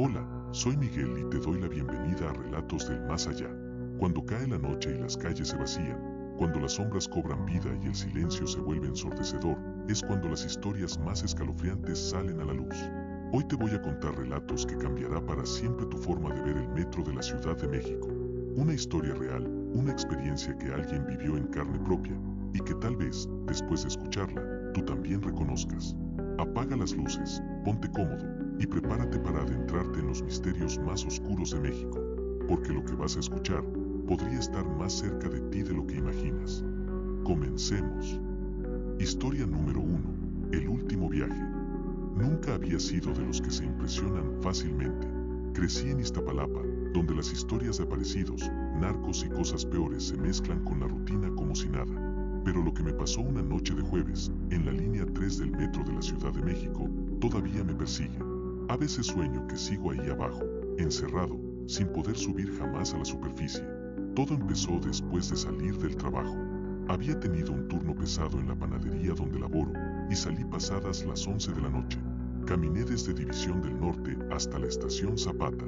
Hola, soy Miguel y te doy la bienvenida a Relatos del Más Allá. Cuando cae la noche y las calles se vacían, cuando las sombras cobran vida y el silencio se vuelve ensordecedor, es cuando las historias más escalofriantes salen a la luz. Hoy te voy a contar relatos que cambiará para siempre tu forma de ver el metro de la Ciudad de México. Una historia real, una experiencia que alguien vivió en carne propia y que tal vez, después de escucharla, tú también reconozcas. Apaga las luces, ponte cómodo y prepárate para adentrarte en los misterios más oscuros de México, porque lo que vas a escuchar podría estar más cerca de ti de lo que imaginas. Comencemos. Historia número 1. El último viaje. Nunca había sido de los que se impresionan fácilmente. Crecí en Iztapalapa, donde las historias de aparecidos, narcos y cosas peores se mezclan con la rutina como si nada. Pero lo que me pasó una noche de jueves, en la línea 3 del metro de la Ciudad de México, todavía me persigue. A veces sueño que sigo ahí abajo, encerrado, sin poder subir jamás a la superficie. Todo empezó después de salir del trabajo. Había tenido un turno pesado en la panadería donde laboro, y salí pasadas las 11 de la noche. Caminé desde División del Norte hasta la estación Zapata.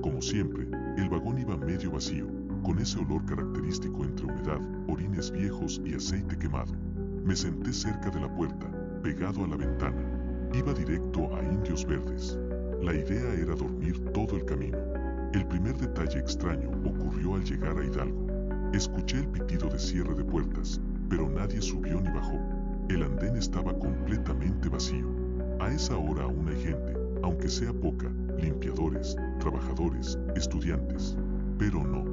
Como siempre, el vagón iba medio vacío, con ese olor característico entre humedad, orines viejos y aceite quemado. Me senté cerca de la puerta, pegado a la ventana. Iba directo a Indios Verdes. La idea era dormir todo el camino. El primer detalle extraño ocurrió al llegar a Hidalgo. Escuché el pitido de cierre de puertas, pero nadie subió ni bajó. El andén estaba completamente vacío. A esa hora aún hay gente, aunque sea poca, limpiadores, trabajadores, estudiantes. Pero no,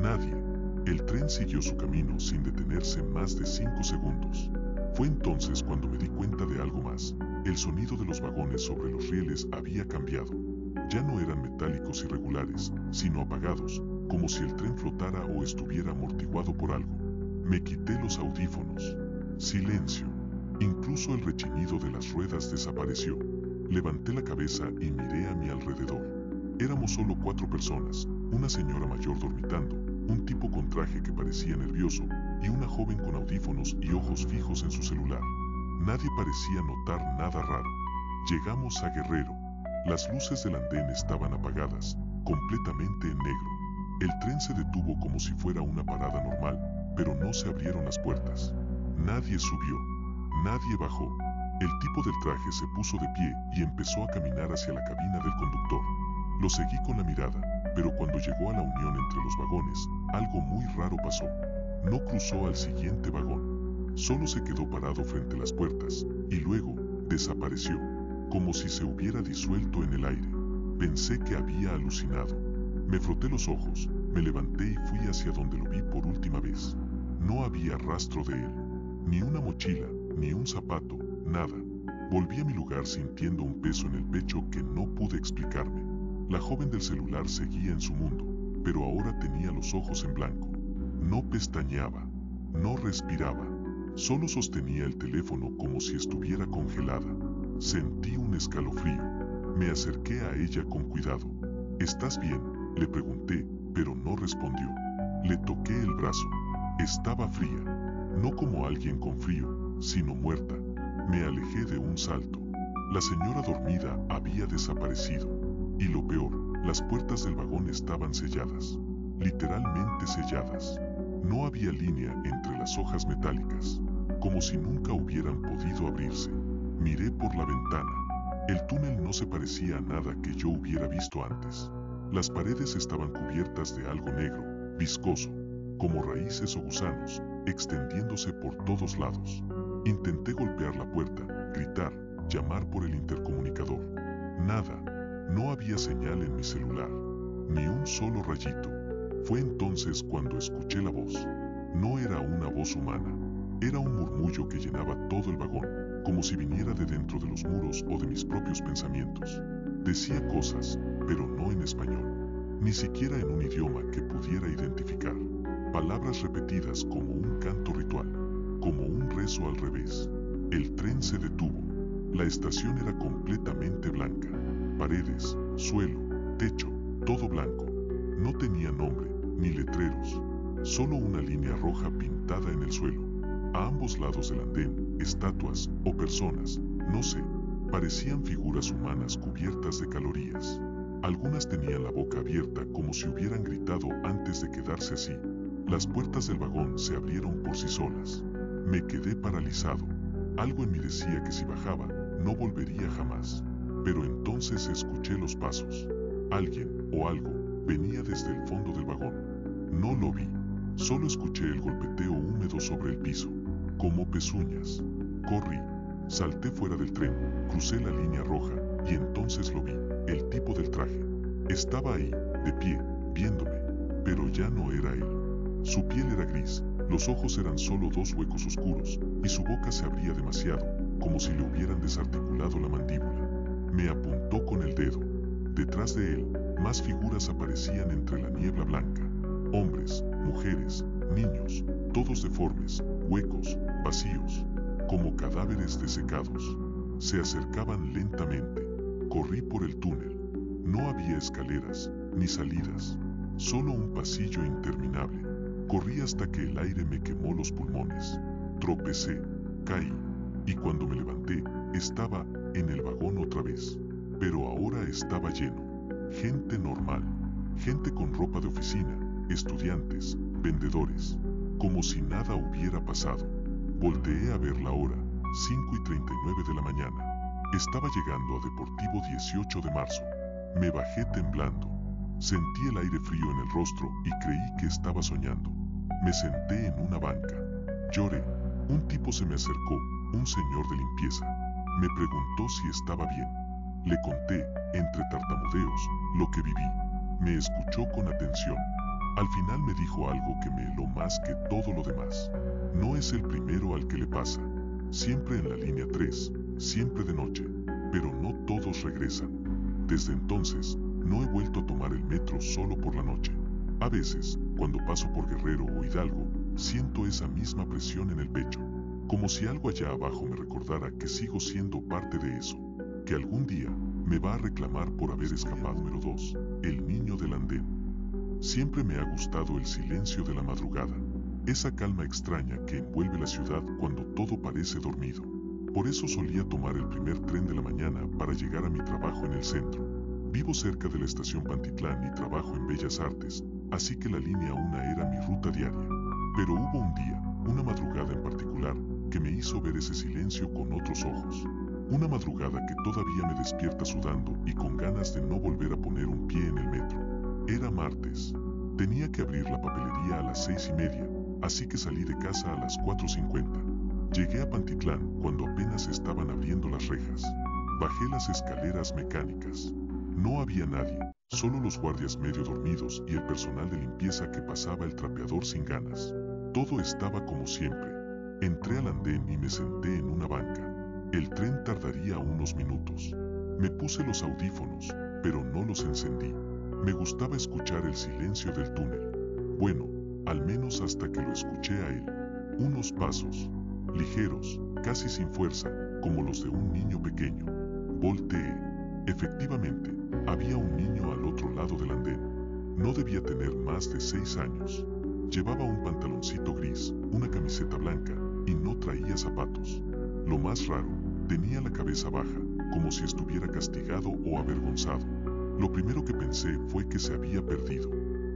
nadie. El tren siguió su camino sin detenerse más de 5 segundos. Fue entonces cuando me di cuenta de algo más. El sonido de los vagones sobre los rieles había cambiado. Ya no eran metálicos irregulares, sino apagados, como si el tren flotara o estuviera amortiguado por algo. Me quité los audífonos. Silencio. Incluso el rechinido de las ruedas desapareció. Levanté la cabeza y miré a mi alrededor. Éramos solo 4 personas, una señora mayor dormitando, un tipo con traje que parecía nervioso, y una joven con audífonos y ojos fijos en su celular. Nadie parecía notar nada raro. Llegamos a Guerrero. Las luces del andén estaban apagadas, completamente en negro. El tren se detuvo como si fuera una parada normal, pero no se abrieron las puertas. Nadie subió, nadie bajó. El tipo del traje se puso de pie y empezó a caminar hacia la cabina del conductor. Lo seguí con la mirada, pero cuando llegó a la unión entre los vagones, algo muy raro pasó. No cruzó al siguiente vagón. Solo se quedó parado frente a las puertas, y luego, desapareció, como si se hubiera disuelto en el aire. Pensé que había alucinado. Me froté los ojos, me levanté y fui hacia donde lo vi por última vez. No había rastro de él. Ni una mochila, ni un zapato, nada. Volví a mi lugar sintiendo un peso en el pecho que no pude explicarme. La joven del celular seguía en su mundo, pero ahora tenía los ojos en blanco. No pestañeaba, no respiraba. Solo sostenía el teléfono como si estuviera congelada. Sentí un escalofrío. Me acerqué a ella con cuidado. ¿Estás bien?, le pregunté, pero no respondió. Le toqué el brazo. Estaba fría. No como alguien con frío, sino muerta. Me alejé de un salto. La señora dormida había desaparecido. Y lo peor, las puertas del vagón estaban selladas. Literalmente selladas. No había línea entre las hojas metálicas, como si nunca hubieran podido abrirse. Miré por la ventana. El túnel no se parecía a nada que yo hubiera visto antes. Las paredes estaban cubiertas de algo negro, viscoso, como raíces o gusanos, extendiéndose por todos lados. Intenté golpear la puerta, gritar, llamar por el intercomunicador. Nada. No había señal en mi celular, ni un solo rayito. Fue entonces cuando escuché la voz. No era una voz humana. Era un murmullo que llenaba todo el vagón, como si viniera de dentro de los muros o de mis propios pensamientos. Decía cosas, pero no en español, ni siquiera en un idioma que pudiera identificar. Palabras repetidas como un canto ritual, como un rezo al revés. El tren se detuvo. La estación era completamente blanca. Paredes, suelo, techo, todo blanco. No tenía nombre, ni letreros. Solo una línea roja pintada en el suelo. A ambos lados del andén, estatuas o personas, no sé, parecían figuras humanas cubiertas de calorías. Algunas tenían la boca abierta como si hubieran gritado antes de quedarse así. Las puertas del vagón se abrieron por sí solas. Me quedé paralizado. Algo en mí decía que si bajaba, no volvería jamás. Pero entonces escuché los pasos. Alguien, o algo, venía desde el fondo del vagón. No lo vi. Solo escuché el golpeteo húmedo sobre el piso, como pezuñas. Corrí. Salté fuera del tren, crucé la línea roja, y entonces lo vi, el tipo del traje. Estaba ahí, de pie, viéndome, pero ya no era él. Su piel era gris, los ojos eran solo dos huecos oscuros, y su boca se abría demasiado, como si le hubieran desarticulado la mandíbula. Me apuntó con el dedo. Detrás de él, más figuras aparecían entre la niebla blanca. Hombres, mujeres, niños, todos deformes, huecos, vacíos, como cadáveres desecados. Se acercaban lentamente. Corrí por el túnel. No había escaleras, ni salidas, solo un pasillo interminable. Corrí hasta que el aire me quemó los pulmones. Tropecé, caí, y cuando me levanté, estaba en el vagón otra vez. Pero ahora estaba lleno. Gente normal, gente con ropa de oficina, estudiantes, vendedores, como si nada hubiera pasado. Volteé a ver la hora, 5:39 de la mañana. Estaba llegando a Deportivo 18 de marzo. Me bajé temblando. Sentí el aire frío en el rostro y creí que estaba soñando. Me senté en una banca. Lloré. Un tipo se me acercó, un señor de limpieza. Me preguntó si estaba bien. Le conté, entre tartamudeos, lo que viví. Me escuchó con atención. Al final me dijo algo que me heló más que todo lo demás. No es el primero al que le pasa. Siempre en la línea 3, siempre de noche, pero no todos regresan. Desde entonces, no he vuelto a tomar el metro solo por la noche. A veces, cuando paso por Guerrero o Hidalgo, siento esa misma presión en el pecho, como si algo allá abajo me recordara que sigo siendo parte de eso, que algún día me va a reclamar por haber escapado. Número 2, el niño del andén. Siempre me ha gustado el silencio de la madrugada, esa calma extraña que envuelve la ciudad cuando todo parece dormido. Por eso solía tomar el primer tren de la mañana para llegar a mi trabajo en el centro. Vivo cerca de la estación Pantitlán y trabajo en Bellas Artes, así que la línea 1 era mi ruta diaria. Pero hubo un día, una madrugada en particular, que me hizo ver ese silencio con otros ojos. Una madrugada que todavía me despierta sudando y con ganas de no volver a poner un pie en el metro. Era martes. Tenía que abrir la papelería a las 6:30, así que salí de casa a las 4:50. Llegué a Pantitlán cuando apenas estaban abriendo las rejas. Bajé las escaleras mecánicas. No había nadie, solo los guardias medio dormidos y el personal de limpieza que pasaba el trapeador sin ganas. Todo estaba como siempre. Entré al andén y me senté en una banca. El tren tardaría unos minutos. Me puse los audífonos, pero no los encendí. Me gustaba escuchar el silencio del túnel. Bueno, al menos hasta que lo escuché a él. Unos pasos, ligeros, casi sin fuerza, como los de un niño pequeño. Volteé. Efectivamente, había un niño al otro lado del andén. No debía tener más de 6 años. Llevaba un pantaloncito gris, una camiseta blanca, y no traía zapatos. Lo más raro, tenía la cabeza baja, como si estuviera castigado o avergonzado. Lo primero que pensé fue que se había perdido.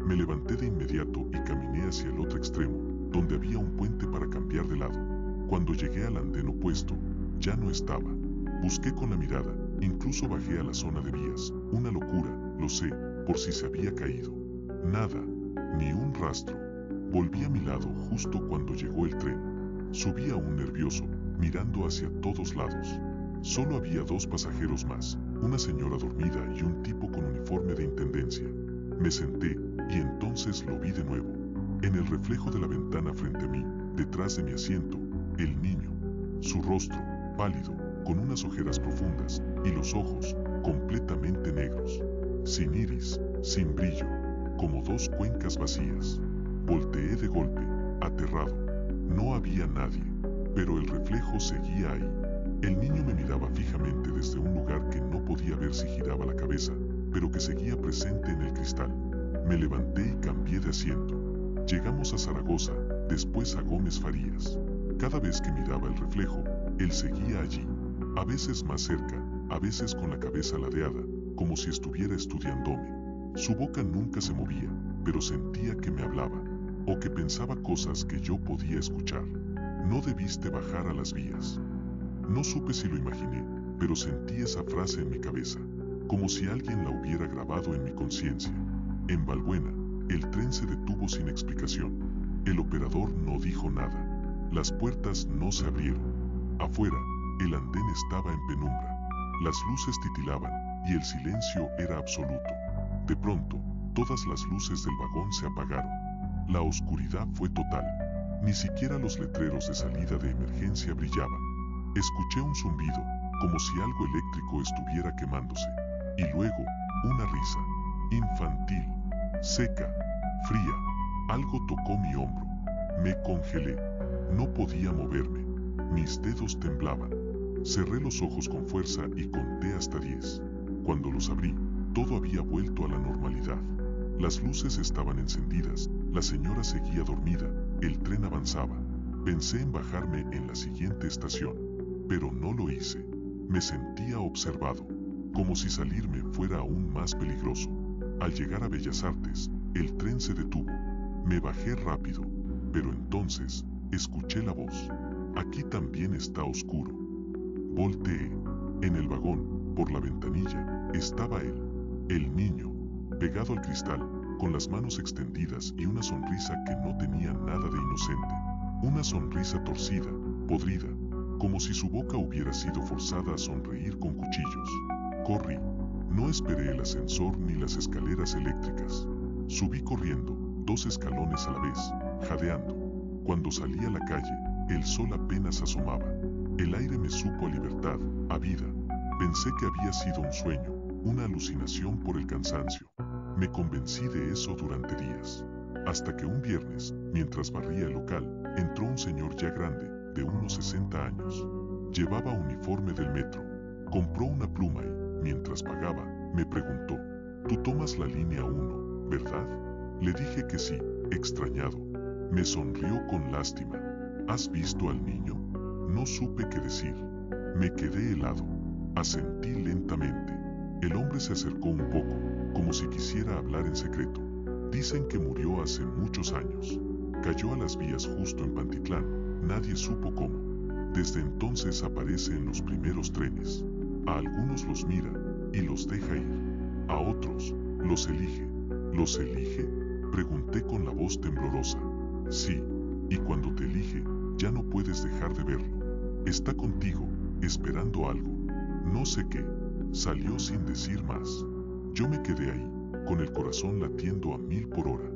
Me levanté de inmediato y caminé hacia el otro extremo, donde había un puente para cambiar de lado. Cuando llegué al andén opuesto, ya no estaba. Busqué con la mirada, incluso bajé a la zona de vías. Una locura, lo sé, por si se había caído. Nada, ni un rastro. Volví a mi lado justo cuando llegó el tren. Subí aún nervioso, mirando hacia todos lados. Solo había 2 pasajeros más, una señora dormida y un tipo con uniforme de intendencia. Me senté, y entonces lo vi de nuevo. En el reflejo de la ventana frente a mí, detrás de mi asiento, el niño. Su rostro, pálido, con unas ojeras profundas, y los ojos, completamente negros. Sin iris, sin brillo, como 2 cuencas vacías. Volteé de golpe, aterrado. No había nadie, pero el reflejo seguía ahí. El niño me miraba fijamente desde un lugar que no podía ver si giraba la cabeza, pero que seguía presente en el cristal. Me levanté y cambié de asiento. Llegamos a Zaragoza, después a Gómez Farías. Cada vez que miraba el reflejo, él seguía allí. A veces más cerca, a veces con la cabeza ladeada, como si estuviera estudiándome. Su boca nunca se movía, pero sentía que me hablaba, o que pensaba cosas que yo podía escuchar. No debiste bajar a las vías. No supe si lo imaginé, pero sentí esa frase en mi cabeza, como si alguien la hubiera grabado en mi conciencia. En Valbuena, el tren se detuvo sin explicación. El operador no dijo nada. Las puertas no se abrieron. Afuera, el andén estaba en penumbra. Las luces titilaban y el silencio era absoluto. De pronto, todas las luces del vagón se apagaron. La oscuridad fue total. Ni siquiera los letreros de salida de emergencia brillaban. Escuché un zumbido, como si algo eléctrico estuviera quemándose. Y luego, una risa. Infantil, seca, fría. Algo tocó mi hombro. Me congelé. No podía moverme. Mis dedos temblaban. Cerré los ojos con fuerza y conté hasta 10. Cuando los abrí, todo había vuelto a la normalidad. Las luces estaban encendidas, la señora seguía dormida, el tren avanzaba. Pensé en bajarme en la siguiente estación, pero no lo hice. Me sentía observado, como si salirme fuera aún más peligroso. Al llegar a Bellas Artes, el tren se detuvo. Me bajé rápido, pero entonces escuché la voz. Aquí también está oscuro. Volteé. En el vagón, por la ventanilla, estaba él, el niño, pegado al cristal, con las manos extendidas y una sonrisa que no tenía nada de inocente. Una sonrisa torcida, podrida, como si su boca hubiera sido forzada a sonreír con cuchillos. Corrí. No esperé el ascensor ni las escaleras eléctricas. Subí corriendo, 2 escalones a la vez, jadeando. Cuando salí a la calle, el sol apenas asomaba. El aire me supo a libertad, a vida. Pensé que había sido un sueño, una alucinación por el cansancio. Me convencí de eso durante días. Hasta que un viernes, mientras barría el local, entró un señor ya grande, de unos 60 años. Llevaba uniforme del metro. Compró una pluma y, mientras pagaba, me preguntó: «¿Tú tomas la línea 1, verdad?». Le dije que sí, extrañado. Me sonrió con lástima. «¿Has visto al niño?». No supe qué decir. Me quedé helado. Asentí lentamente. El hombre se acercó un poco, como si quisiera hablar en secreto. «Dicen que murió hace muchos años. Cayó a las vías justo en Pantitlán. Nadie supo cómo. Desde entonces aparece en los primeros trenes. A algunos los mira y los deja ir. A otros los elige». «¿Los elige?», pregunté con la voz temblorosa. «Sí, y cuando te elige, ya no puedes dejar de verlo. Está contigo, esperando algo. No sé qué». Salió sin decir más. Yo me quedé ahí, con el corazón latiendo a 1000 por hora.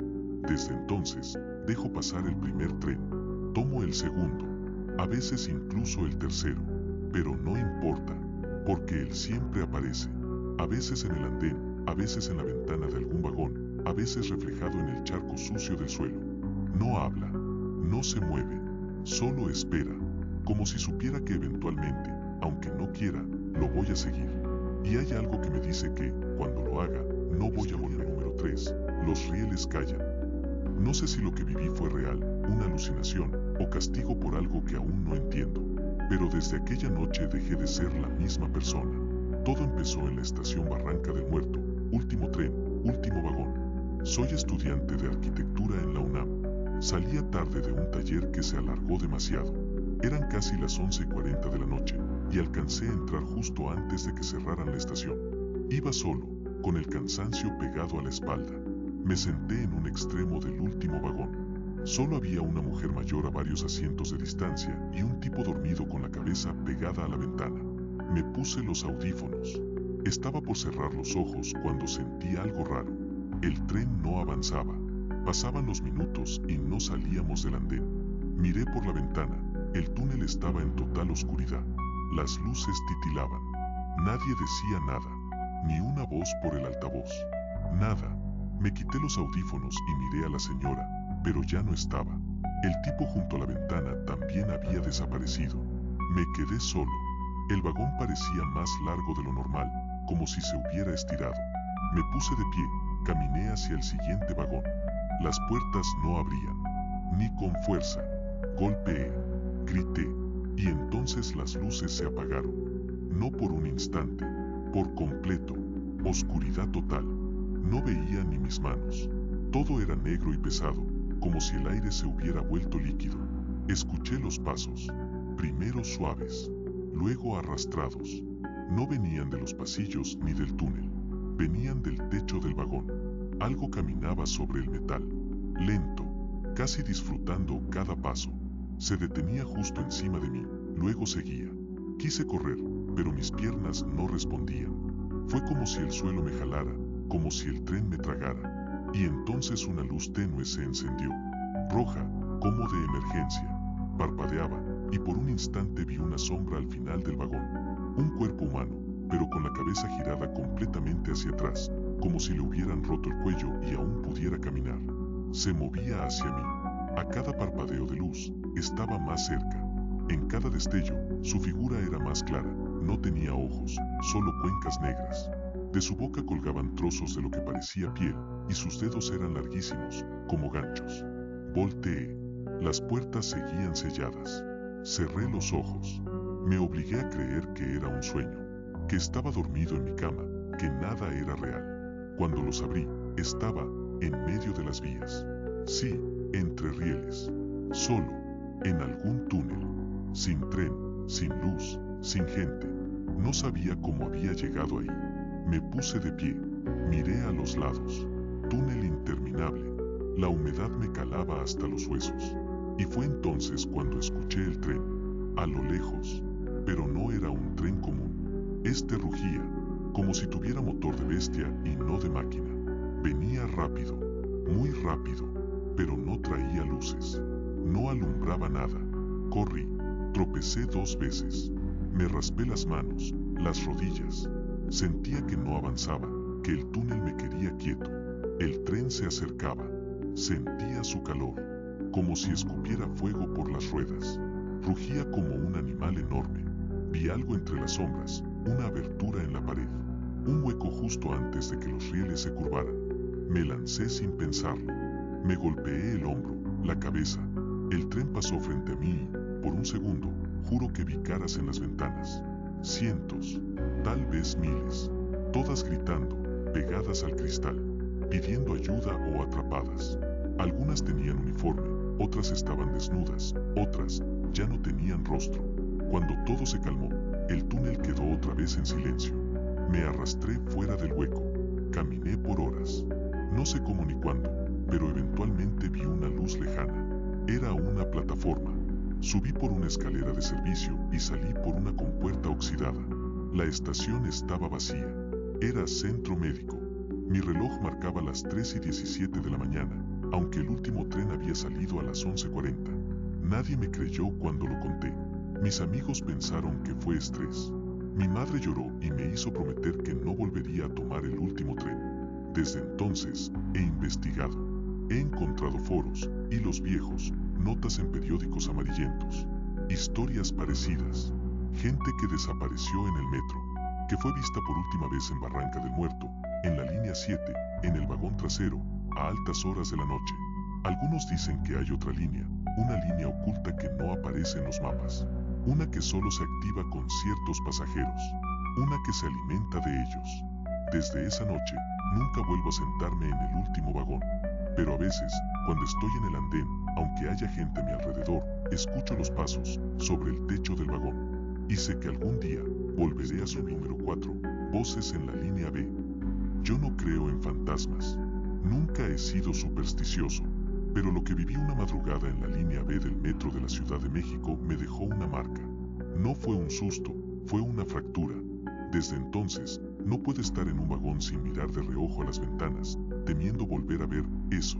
Desde entonces, dejo pasar el primer tren. Tomo el segundo, a veces incluso el tercero. Pero no importa, porque él siempre aparece. A veces en el andén, a veces en la ventana de algún vagón, a veces reflejado en el charco sucio del suelo. No habla, no se mueve, solo espera, como si supiera que eventualmente, aunque no quiera, lo voy a seguir. Y hay algo que me dice que, cuando lo haga, no voy a volver. Número 3. Los rieles callan. No sé si lo que viví fue real, una alucinación, o castigo por algo que aún no entiendo. Pero desde aquella noche dejé de ser la misma persona. Todo empezó en la estación Barranca del Muerto, último tren, último vagón. Soy estudiante de arquitectura en la UNAM. Salía tarde de un taller que se alargó demasiado. Eran casi las 11:40 de la noche, y alcancé a entrar justo antes de que cerraran la estación. Iba solo, con el cansancio pegado a la espalda. Me senté en un extremo del último vagón. Solo había una mujer mayor a varios asientos de distancia y un tipo dormido con la cabeza pegada a la ventana. Me puse los audífonos. Estaba por cerrar los ojos cuando sentí algo raro. El tren no avanzaba. Pasaban los minutos y no salíamos del andén. Miré por la ventana. El túnel estaba en total oscuridad. Las luces titilaban. Nadie decía nada. Ni una voz por el altavoz. Nada. Me quité los audífonos y miré a la señora, pero ya no estaba. El tipo junto a la ventana también había desaparecido. Me quedé solo. El vagón parecía más largo de lo normal, como si se hubiera estirado. Me puse de pie, caminé hacia el siguiente vagón. Las puertas no abrían. Ni con fuerza. Golpeé. Grité. Y entonces las luces se apagaron. No por un instante, por completo. Oscuridad total. No veía ni mis manos. Todo era negro y pesado, como si el aire se hubiera vuelto líquido. Escuché los pasos, primero suaves, luego arrastrados. No venían de los pasillos ni del túnel, venían del techo del vagón. Algo caminaba sobre el metal, lento, casi disfrutando cada paso. Se detenía justo encima de mí, luego seguía. Quise correr, pero mis piernas no respondían. Fue como si el suelo me jalara, como si el tren me tragara. Y entonces una luz tenue se encendió, roja, como de emergencia. Parpadeaba, y por un instante vi una sombra al final del vagón. Un cuerpo humano, pero con la cabeza girada completamente hacia atrás, como si le hubieran roto el cuello y aún pudiera caminar. Se movía hacia mí. A cada parpadeo de luz, estaba más cerca. En cada destello, su figura era más clara. No tenía ojos, solo cuencas negras. De su boca colgaban trozos de lo que parecía piel, y sus dedos eran larguísimos, como ganchos. Volteé. Las puertas seguían selladas. Cerré los ojos. Me obligué a creer que era un sueño, que estaba dormido en mi cama, que nada era real. Cuando los abrí, estaba en medio de las vías. Sí, entre rieles. Solo, en algún túnel. Sin tren, sin luz, sin gente. No sabía cómo había llegado ahí. Me puse de pie. Miré a los lados. Túnel interminable. La humedad me calaba hasta los huesos. Y fue entonces cuando escuché el tren. A lo lejos. Pero no era un tren común. Este rugía, como si tuviera motor de bestia y no de máquina. Venía rápido, muy rápido, pero no traía luces. No alumbraba nada. Corrí. Tropecé 2 veces. Me raspé las manos, las rodillas. Sentía que no avanzaba, que el túnel me quería quieto. El tren se acercaba. Sentía su calor, como si escupiera fuego por las ruedas. Rugía como un animal enorme. Vi algo entre las sombras, una abertura en la pared. Un hueco justo antes de que los rieles se curvaran. Me lancé sin pensarlo. Me golpeé el hombro, la cabeza. El tren pasó frente a mí y, por un segundo, juro que vi caras en las ventanas. Cientos, tal vez miles. Todas gritando, pegadas al cristal, pidiendo ayuda o atrapadas. Algunas tenían uniforme, otras estaban desnudas, otras ya no tenían rostro. Cuando todo se calmó, el túnel quedó otra vez en silencio. Me arrastré fuera del hueco. Caminé por horas. No sé cómo ni cuándo, pero eventualmente vi una luz lejana. Era una plataforma. Subí por una escalera de servicio y salí por una compuerta oxidada. La estación estaba vacía. Era centro médico. Mi reloj marcaba las 3:17 de la mañana, aunque el último tren había salido a las 11:40. Nadie me creyó cuando lo conté. Mis amigos pensaron que fue estrés. Mi madre lloró y me hizo prometer que no volvería a tomar el último tren. Desde entonces, he investigado. He encontrado foros, hilos viejos, notas en periódicos amarillentos, historias parecidas. Gente que desapareció en el metro, que fue vista por última vez en Barranca del Muerto, en la línea 7, en el vagón trasero, a altas horas de la noche. Algunos dicen que hay otra línea, una línea oculta que no aparece en los mapas. Una que solo se activa con ciertos pasajeros. Una que se alimenta de ellos. Desde esa noche, nunca vuelvo a sentarme en el último vagón. Pero a veces, cuando estoy en el andén, aunque haya gente a mi alrededor, escucho los pasos sobre el techo del vagón. Y sé que algún día, volveré a su número 4, voces en la línea B. Yo no creo en fantasmas. Nunca he sido supersticioso. Pero lo que viví una madrugada en la línea B del metro de la Ciudad de México me dejó una marca. No fue un susto, fue una fractura. Desde entonces, no puedo estar en un vagón sin mirar de reojo a las ventanas, temiendo volver a ver eso.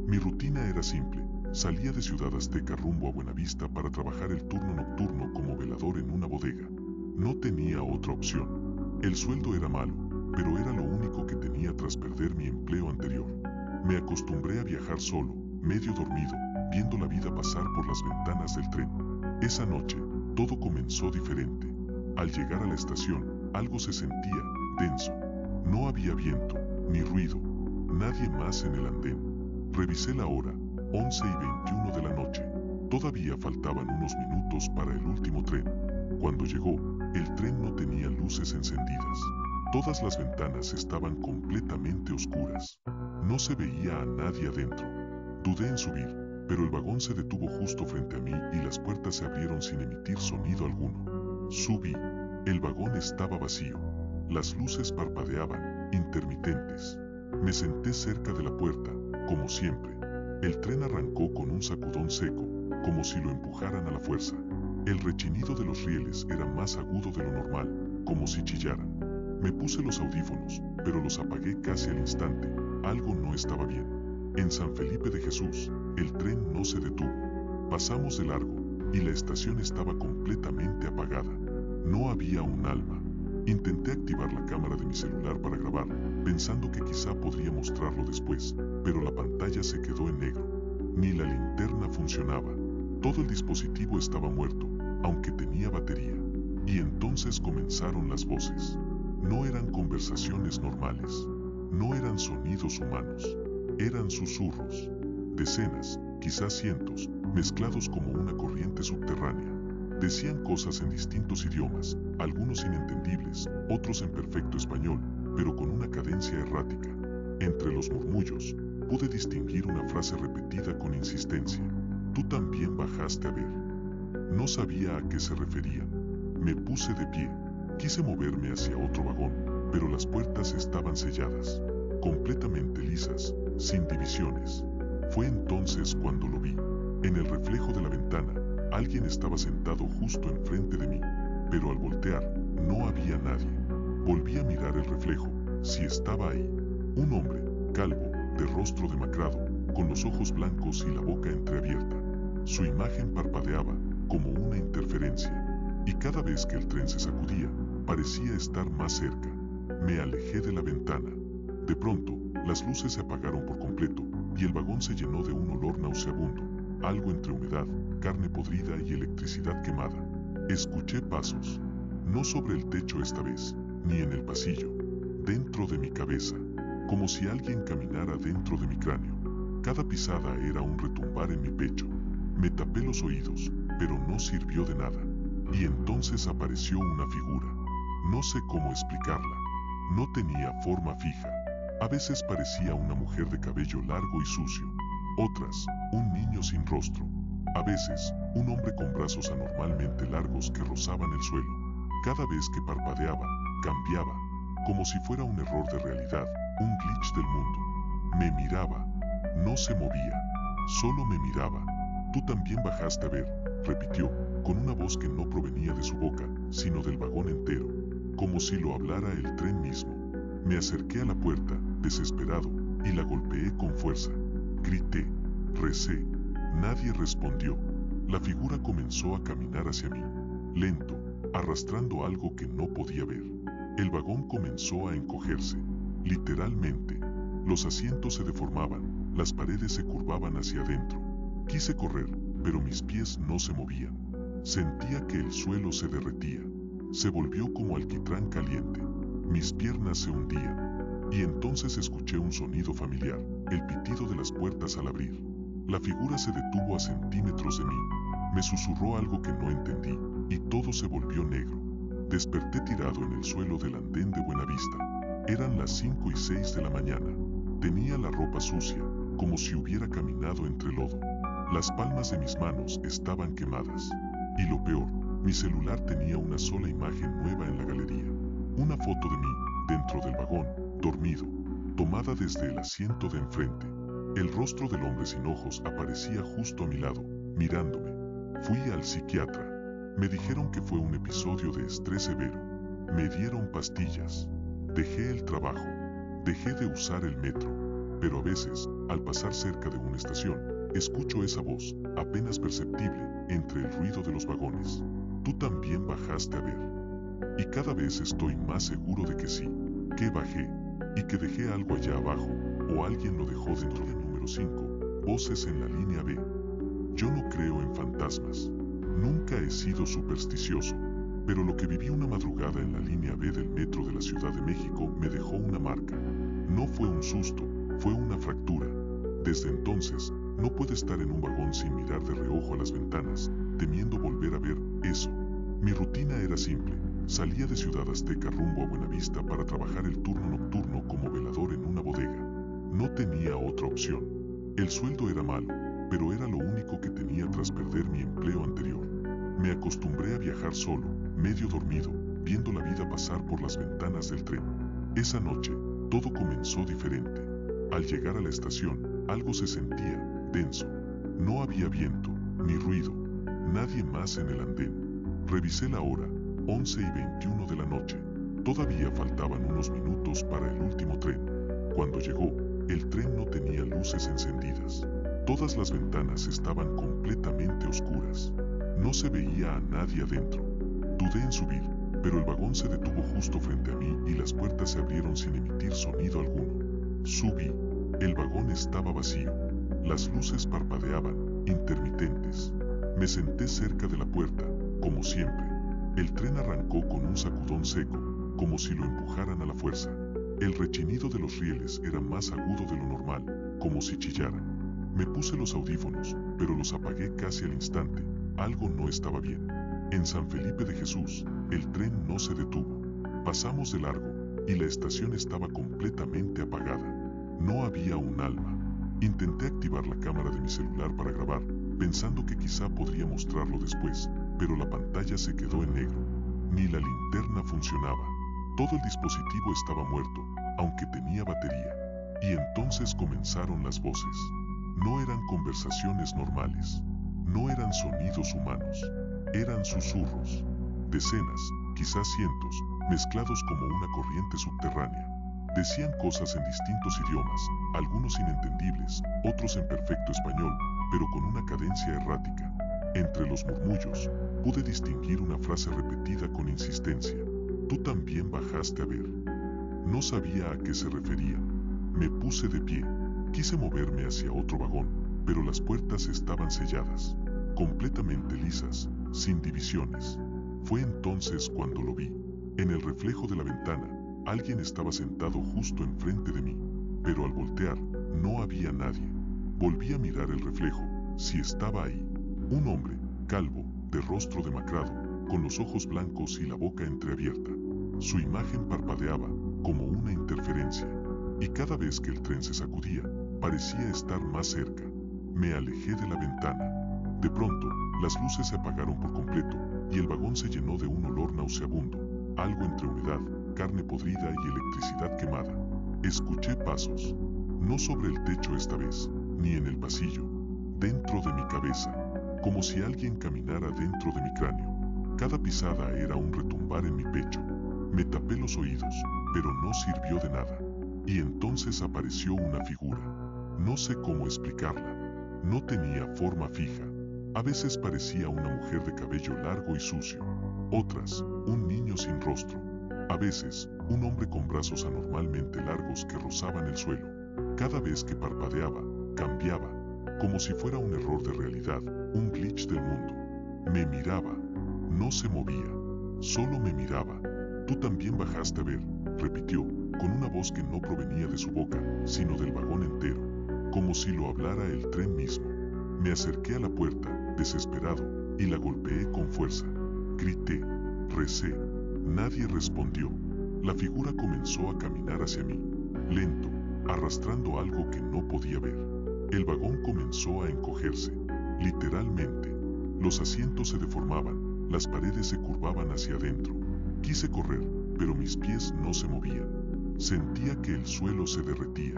Mi rutina era simple. Salía de Ciudad Azteca rumbo a Buenavista para trabajar el turno nocturno como velador en una bodega. No tenía otra opción. El sueldo era malo, pero era lo único que tenía tras perder mi empleo anterior. Me acostumbré a viajar solo, medio dormido, viendo la vida pasar por las ventanas del tren. Esa noche, todo comenzó diferente. Al llegar a la estación, algo se sentía denso. No había viento, ni ruido, nadie más en el andén. Revisé la hora, 11:21 de la noche. Todavía faltaban unos minutos para el último tren. Cuando llegó, el tren no tenía luces encendidas. Todas las ventanas estaban completamente oscuras. No se veía a nadie adentro. Dudé en subir, pero el vagón se detuvo justo frente a mí y las puertas se abrieron sin emitir sonido alguno. Subí. El vagón estaba vacío. Las luces parpadeaban, intermitentes. Me senté cerca de la puerta, como siempre. El tren arrancó con un sacudón seco, como si lo empujaran a la fuerza. El rechinido de los rieles era más agudo de lo normal, como si chillaran. Me puse los audífonos, pero los apagué casi al instante. Algo no estaba bien. En San Felipe de Jesús, el tren no se detuvo. Pasamos de largo, y la estación estaba completamente apagada. No había un alma. Intenté activar la cámara de mi celular para grabar, pensando que quizá podría mostrarlo después, pero la pantalla se quedó en negro. Ni la linterna funcionaba. Todo el dispositivo estaba muerto, aunque tenía batería. Y entonces comenzaron las voces. No eran conversaciones normales. No eran sonidos humanos. Eran susurros. Decenas, quizás cientos, mezclados como una corriente subterránea. Decían cosas en distintos idiomas, algunos inentendibles, otros en perfecto español, pero con una cadencia errática. Entre los murmullos, pude distinguir una frase repetida con insistencia. Tú también bajaste a ver. No sabía a qué se referían. Me puse de pie. Quise moverme hacia otro vagón, pero las puertas estaban selladas, completamente lisas, sin divisiones. Fue entonces cuando lo vi. En el reflejo de la ventana, alguien estaba sentado justo enfrente de mí, pero al voltear, no había nadie. Volví a mirar el reflejo, si estaba ahí. Un hombre, calvo, de rostro demacrado, con los ojos blancos y la boca entreabierta. Su imagen parpadeaba, como una interferencia, y cada vez que el tren se sacudía, parecía estar más cerca. Me alejé de la ventana. De pronto, las luces se apagaron por completo, y el vagón se llenó de un olor nauseabundo, algo entre humedad, carne podrida y electricidad quemada. Escuché pasos, no sobre el techo esta vez, ni en el pasillo, dentro de mi cabeza, como si alguien caminara dentro de mi cráneo. Cada pisada era un retumbar en mi pecho. Me tapé los oídos, pero no sirvió de nada. Y entonces apareció una figura. No sé cómo explicarla. No tenía forma fija. A veces parecía una mujer de cabello largo y sucio. Otras, un niño sin rostro. A veces, un hombre con brazos anormalmente largos que rozaban el suelo. Cada vez que parpadeaba, cambiaba, como si fuera un error de realidad, un glitch del mundo. Me miraba. No se movía. Solo me miraba. Tú también bajaste a ver, repitió, con una voz que no provenía de su boca, sino del vagón entero, como si lo hablara el tren mismo. Me acerqué a la puerta, desesperado, y la golpeé con fuerza. Grité, recé. Nadie respondió. La figura comenzó a caminar hacia mí, lento, arrastrando algo que no podía ver. El vagón comenzó a encogerse, literalmente. Los asientos se deformaban, las paredes se curvaban hacia adentro. Quise correr, pero mis pies no se movían. Sentía que el suelo se derretía. Se volvió como alquitrán caliente. Mis piernas se hundían. Y entonces escuché un sonido familiar, el pitido de las puertas al abrir. La figura se detuvo a centímetros de mí. Me susurró algo que no entendí, y todo se volvió negro. Desperté tirado en el suelo del andén de Buenavista. Eran las 5 y 6 de la mañana. Tenía la ropa sucia, como si hubiera caminado entre lodo. Las palmas de mis manos estaban quemadas. Y lo peor, mi celular tenía una sola imagen nueva en la galería. Una foto de mí, dentro del vagón, dormido, tomada desde el asiento de enfrente. El rostro del hombre sin ojos aparecía justo a mi lado, mirándome. Fui al psiquiatra. Me dijeron que fue un episodio de estrés severo. Me dieron pastillas. Dejé el trabajo. Dejé de usar el metro. Pero a veces, al pasar cerca de una estación, escucho esa voz, apenas perceptible, entre el ruido de los vagones. Tú también bajaste a ver. Y cada vez estoy más seguro de que sí, que bajé, y que dejé algo allá abajo, o alguien lo dejó dentro del número 5, voces en la línea B. Yo no creo en fantasmas. Nunca he sido supersticioso, pero lo que viví una madrugada en la línea B del metro de la Ciudad de México me dejó una marca. No fue un susto, fue una fractura. Desde entonces, no puedo estar en un vagón sin mirar de reojo a las ventanas, temiendo volver a ver eso. Mi rutina era simple. Salía de Ciudad Azteca rumbo a Buenavista para trabajar el turno nocturno como velador en una bodega. No tenía otra opción. El sueldo era malo, pero era lo único que tenía tras perder mi empleo anterior. Me acostumbré a viajar solo, medio dormido, viendo la vida pasar por las ventanas del tren. Esa noche, todo comenzó diferente. Al llegar a la estación, algo se sentía denso. No había viento, ni ruido, nadie más en el andén. Revisé la hora, 11:21 de la noche. Todavía faltaban unos minutos para el último tren. Cuando llegó, el tren no tenía luces encendidas. Todas las ventanas estaban completamente oscuras. No se veía a nadie adentro. Dudé en subir, pero el vagón se detuvo justo frente a mí y las puertas se abrieron sin emitir sonido alguno. Subí. El vagón estaba vacío. Las luces parpadeaban, intermitentes. Me senté cerca de la puerta, como siempre. El tren arrancó con un sacudón seco, como si lo empujaran a la fuerza. El rechinido de los rieles era más agudo de lo normal, como si chillaran. Me puse los audífonos, pero los apagué casi al instante. Algo no estaba bien. En San Felipe de Jesús, el tren no se detuvo. Pasamos de largo, y la estación estaba completamente apagada. No había un alma. Intenté activar la cámara de mi celular para grabar, pensando que quizá podría mostrarlo después, pero la pantalla se quedó en negro. Ni la linterna funcionaba. Todo el dispositivo estaba muerto, aunque tenía batería. Y entonces comenzaron las voces. No eran conversaciones normales. No eran sonidos humanos. Eran susurros. Decenas, quizás cientos, mezclados como una corriente subterránea. Decían cosas en distintos idiomas, algunos inentendibles, otros en perfecto español, pero con una cadencia errática. Entre los murmullos, pude distinguir una frase repetida con insistencia. Tú también bajaste a ver. No sabía a qué se refería. Me puse de pie. Quise moverme hacia otro vagón, pero las puertas estaban selladas, completamente lisas, sin divisiones. Fue entonces cuando lo vi. En el reflejo de la ventana, alguien estaba sentado justo enfrente de mí, pero al voltear, no había nadie. Volví a mirar el reflejo, si estaba ahí. Un hombre, calvo, de rostro demacrado, con los ojos blancos y la boca entreabierta. Su imagen parpadeaba, como una interferencia, y cada vez que el tren se sacudía, parecía estar más cerca. Me alejé de la ventana. De pronto, las luces se apagaron por completo, y el vagón se llenó de un olor nauseabundo, algo entre humedad, carne podrida y electricidad quemada. Escuché pasos, no sobre el techo esta vez, ni en el pasillo, dentro de mi cabeza, como si alguien caminara dentro de mi cráneo. Cada pisada era un retumbar en mi pecho. Me tapé los oídos, pero no sirvió de nada. Y entonces apareció una figura. No sé cómo explicarla. No tenía forma fija. A veces parecía una mujer de cabello largo y sucio. Otras, un niño sin rostro. A veces, un hombre con brazos anormalmente largos que rozaban el suelo. Cada vez que parpadeaba, cambiaba, como si fuera un error de realidad, un glitch del mundo. Me miraba. No se movía. Solo me miraba. Tú también bajaste a ver, repitió, con una voz que no provenía de su boca, sino del vagón entero, como si lo hablara el tren mismo. Me acerqué a la puerta, desesperado, y la golpeé con fuerza. Grité, recé. Nadie respondió. La figura comenzó a caminar hacia mí, lento, arrastrando algo que no podía ver. El vagón comenzó a encogerse, literalmente. Los asientos se deformaban, las paredes se curvaban hacia adentro. Quise correr, pero mis pies no se movían. Sentía que el suelo se derretía.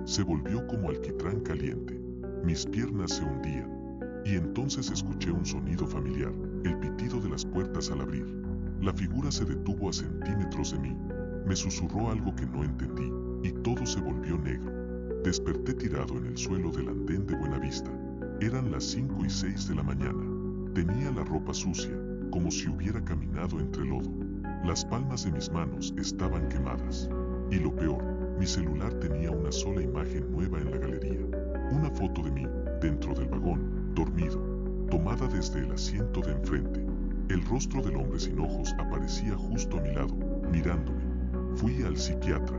Se volvió como alquitrán caliente. Mis piernas se hundían. Y entonces escuché un sonido familiar, el pitido de las puertas al abrir. La figura se detuvo a centímetros de mí. Me susurró algo que no entendí, y todo se volvió negro. Desperté tirado en el suelo del andén de Buenavista. Eran las 5:06 de la mañana. Tenía la ropa sucia, como si hubiera caminado entre lodo. Las palmas de mis manos estaban quemadas. Y lo peor, mi celular tenía una sola imagen nueva en la galería. Una foto de mí, dentro del vagón, dormido, tomada desde el asiento de enfrente. El rostro del hombre sin ojos aparecía justo a mi lado, mirándome. Fui al psiquiatra.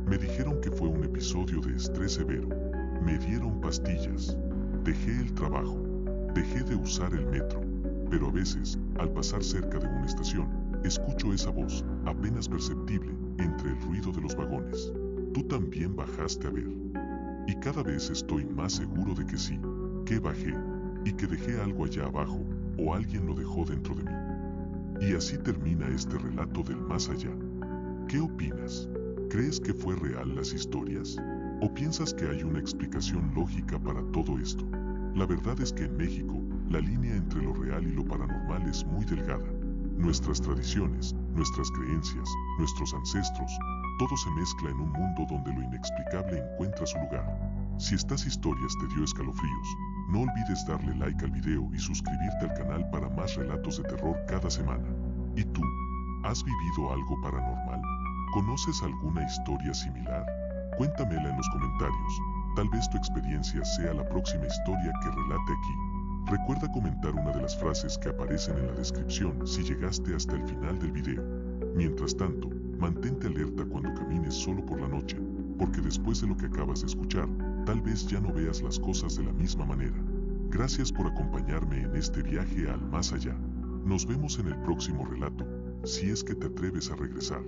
Me dijeron que fue un episodio de estrés severo. Me dieron pastillas. Dejé el trabajo. Dejé de usar el metro. Pero a veces, al pasar cerca de una estación, Escucho esa voz, apenas perceptible, entre el ruido de los vagones. Tú también bajaste a ver. Y cada vez estoy más seguro de que sí, que bajé, y que dejé algo allá abajo, o alguien lo dejó dentro de mí. Y así termina este relato del más allá. ¿Qué opinas? ¿Crees que fue real las historias? ¿O piensas que hay una explicación lógica para todo esto? La verdad es que en México, la línea entre lo real y lo paranormal es muy delgada. Nuestras tradiciones, nuestras creencias, nuestros ancestros, todo se mezcla en un mundo donde lo inexplicable encuentra su lugar. Si estas historias te dio escalofríos, no olvides darle like al video y suscribirte al canal para más relatos de terror cada semana. ¿Y tú? ¿Has vivido algo paranormal? ¿Conoces alguna historia similar? Cuéntamela en los comentarios. Tal vez tu experiencia sea la próxima historia que relate aquí. Recuerda comentar una de las frases que aparecen en la descripción si llegaste hasta el final del video. Mientras tanto, mantente alerta cuando camines solo por la noche, porque después de lo que acabas de escuchar, tal vez ya no veas las cosas de la misma manera. Gracias por acompañarme en este viaje al más allá. Nos vemos en el próximo relato, si es que te atreves a regresar.